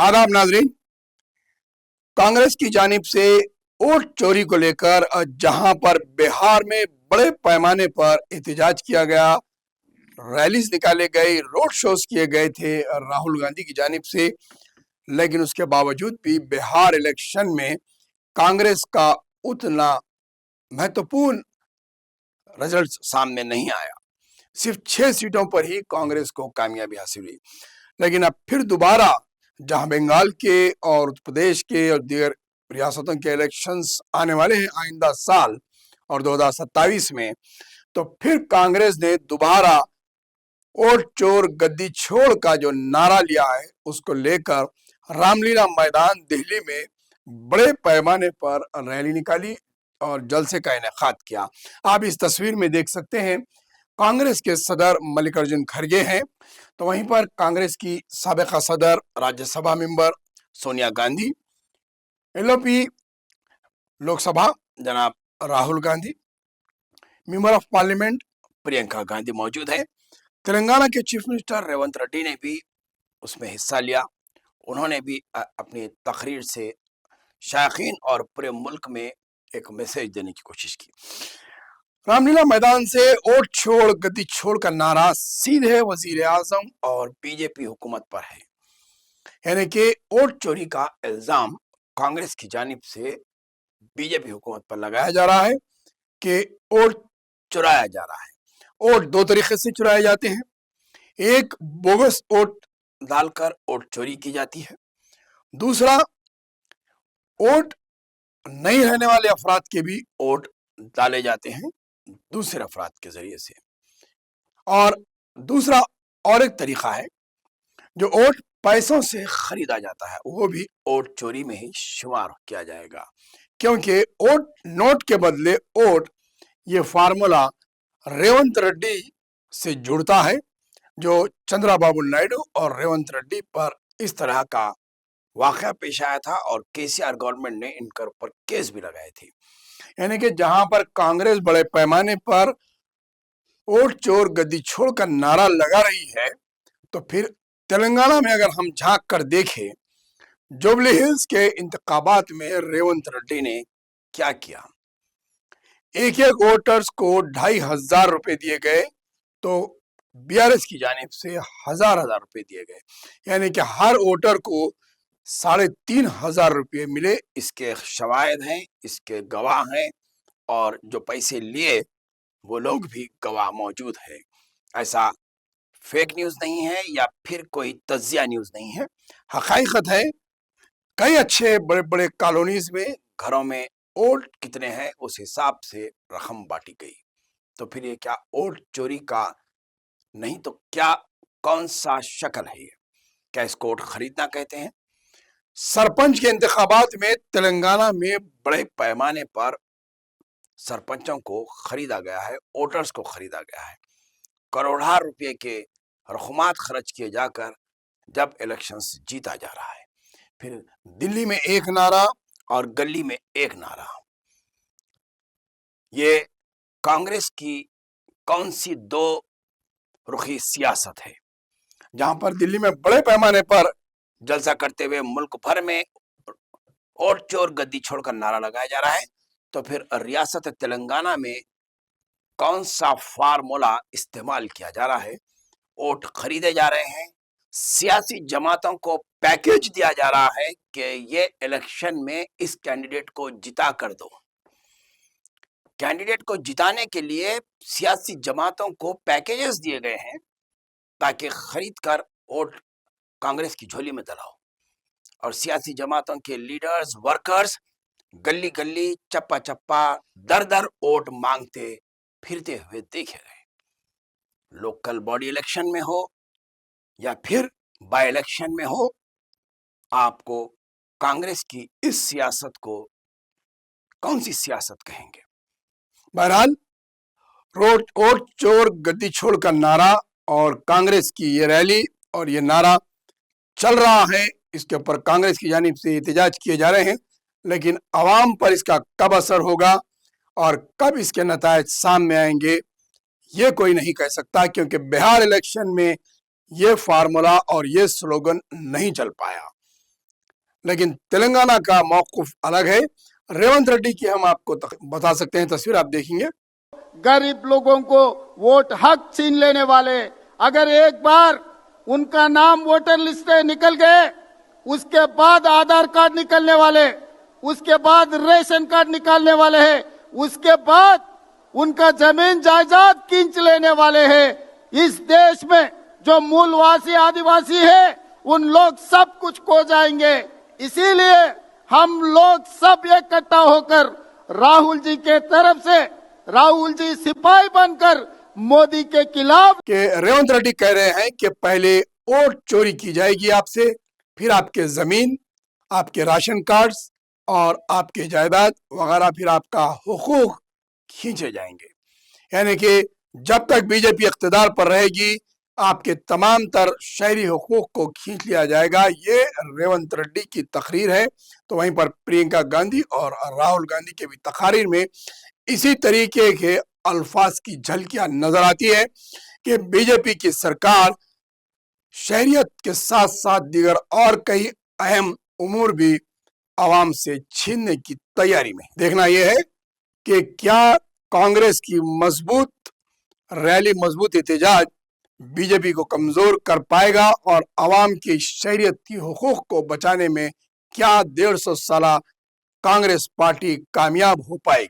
आदाब नाजरीन। कांग्रेस की जानिब से वोट चोरी को लेकर जहां पर बिहार में बड़े पैमाने पर एहतजाज किया गया, रैलीज निकाले गए, रोड शोज किए गए थे राहुल गांधी की जानिब से, लेकिन उसके बावजूद भी बिहार इलेक्शन में कांग्रेस का उतना महत्वपूर्ण रिजल्ट सामने नहीं आया। सिर्फ 6 सीटों पर ही कांग्रेस को कामयाबी हासिल हुई। लेकिन अब फिर दोबारा जहां बंगाल के और उत्तर प्रदेश के और दीगर रियासतों के इलेक्शंस आने वाले हैं आइंदा साल और 2027 में, तो फिर कांग्रेस ने दोबारा वोट चोर गद्दी छोड़ का जो नारा लिया है उसको लेकर रामलीला मैदान दिल्ली में बड़े पैमाने पर रैली निकाली और जलसे का इनेकाद किया। आप इस तस्वीर में देख सकते हैं, कांग्रेस के सदर मल्लिकार्जुन खड़गे हैं, तो वहीं पर कांग्रेस की साबिका सदर राज्यसभा मेंबर सोनिया गांधी, एलओपी लोकसभा जनाब Rahul Gandhi, member of parliament Priyanka Gandhi मौजूद है। तेलंगाना के चीफ मिनिस्टर रेवंत रेड्डी ने भी उसमें हिस्सा लिया। उन्होंने भी अपनी तकरीर से शायकीन और पूरे मुल्क में एक मैसेज देने की कोशिश की। रामलीला मैदान से वोट छोड़ गद्दी छोड़ का नारा सीधे वजीर आजम और बीजेपी हुकूमत पर है, यानी कि वोट चोरी का इल्जाम कांग्रेस की जानिब से बीजेपी हुकूमत पर लगाया जा रहा है कि वोट चुराया जा रहा है। वोट दो तरीके से चुराए जाते हैं, एक बोगस वोट डालकर वोट चोरी की जाती है, दूसरा वोट नहीं रहने वाले अफराद के भी वोट डाले जाते हैं दूसरे अफराद के जरिए से, और दूसरा और एक तरीका है जो वोट पैसों से खरीदा जाता है, वो भी वोट चोरी में ही शुमार किया जाएगा, क्योंकि वोट नोट के बदले वोट, ये फार्मूला रेवंत रेड्डी से जुड़ता है, जो चंद्रबाबू नायडू और रेवंत रेड्डी पर इस तरह का वाकया पेश आया था और केसीआर गवर्नमेंट ने इनके ऊपर केस भी लगाए थे। यानी कि जहां पर कांग्रेस बड़े पैमाने पर वोट चोर गद्दी छोड़ का नारा लगा रही है, तो फिर तेलंगाना में अगर हम झांक कर देखें, जुबली हिल्स के इंतखाबात में रेवंत रेड्डी ने क्या किया। एक एक वोटर्स को 2500 रुपए दिए गए, तो बीआरएस की जानिब से हजार रुपए दिए गए, यानी कि हर वोटर को 3500 रुपये मिले। इसके शवाहिद हैं, इसके गवाह हैं, और जो पैसे लिए वो लोग भी गवाह मौजूद है। ऐसा फेक न्यूज नहीं है या फिर कोई तजिया न्यूज नहीं है, हकीकत है। कई अच्छे बड़े बड़े कॉलोनीज में घरों में वोट कितने हैं उस हिसाब से रकम बांटी गई। तो फिर ये क्या वोट चोरी का नहीं तो क्या कौन सा शक्ल है? क्या इसको वोट खरीदना कहते हैं? सरपंच के इंतखाबात में तेलंगाना में बड़े पैमाने पर सरपंचों को खरीदा गया है, वोटर्स को खरीदा गया है। करोड़ों रुपए के रकमात खर्च किए जाकर जब इलेक्शंस जीता जा रहा है, फिर दिल्ली में एक नारा और गली में एक नारा। ये कांग्रेस की कौन सी दो रुखी सियासत है, जहां पर दिल्ली में बड़े पैमाने पर जलसा करते हुए मुल्क भर में वोट चोर गद्दी छोड़कर नारा लगाया जा रहा है, तो फिर रियासत तेलंगाना में कौन सा फार्मूला इस्तेमाल किया जा रहा है? वोट खरीदे जा रहे हैं, सियासी जमातों को पैकेज दिया जा रहा है कि ये इलेक्शन में इस कैंडिडेट को जिता कर दो। कैंडिडेट को जिताने के लिए सियासी जमातों को पैकेजेस दिए गए हैं ताकि खरीद कर वोट कांग्रेस की झोली में डलाओ, और सियासी जमातों के लीडर्स, वर्कर्स गली गली, चप्पा चप्पा, दर दर वोट मांगते फिरते हुए देखे गए। लोकल बॉडी इलेक्शन में हो या फिर बाय इलेक्शन में हो, आपको कांग्रेस की इस सियासत को कौन सी सियासत कहेंगे? बहरहाल वोट चोर गद्दी छोड़ का नारा और कांग्रेस की ये रैली और ये नारा चल रहा है, इसके ऊपर कांग्रेस की जानिब से एहतजाज किए जा रहे हैं, लेकिन आवाम पर इसका कब असर होगा और कब इसके नतायज सामने आएंगे ये कोई नहीं कह सकता, क्योंकि बिहार इलेक्शन में ये फार्मूला और ये स्लोगन नहीं चल पाया। लेकिन तेलंगाना का मौक़िफ़ अलग है। रेवंत रेड्डी की हम आपको बता सकते हैं, तस्वीर आप देखेंगे। गरीब लोगों को वोट हक छीन लेने वाले, अगर एक बार उनका नाम वोटर लिस्ट से निकल गए, उसके बाद आधार कार्ड निकलने वाले, उसके बाद रेशन कार्ड निकालने वाले हैं, उसके बाद उनका जमीन जायदाद खींच लेने वाले हैं। इस देश में जो मूलवासी आदिवासी है, उन लोग सब कुछ खो जाएंगे। इसीलिए हम लोग सब इकट्ठा होकर राहुल जी के तरफ से, राहुल जी सिपाही बनकर मोदी के खिलाफ। कि रेवंत रेड्डी कह रहे हैं कि पहले वोट चोरी की जाएगी आपसे, फिर आपके जमीन, आपके राशन कार्ड्स और आपके जायदाद वगैरह, फिर आपका हुकूक खींचे जाएंगे। यानी कि जब तक बीजेपी इख्तिदार पर रहेगी, आपके तमाम तर शहरी हुकूक को खींच लिया जाएगा। ये रेवंत रेड्डी की तकरीर है। तो वहीं पर प्रियंका गांधी और राहुल गांधी के भी तकारीर में इसी तरीके के अल्फाज की झलकियां नजर आती है कि बीजेपी की सरकार शहरियत के साथ साथ दीगर और कई अहम उमूर भी आवाम से छीनने की तैयारी में। देखना यह है कि क्या कांग्रेस की मजबूत रैली, मजबूत एहतजाज बीजेपी को कमजोर कर पाएगा और आवाम की शहरियत की हुकूक को बचाने में क्या 150 साल कांग्रेस पार्टी कामयाब हो पाएगी।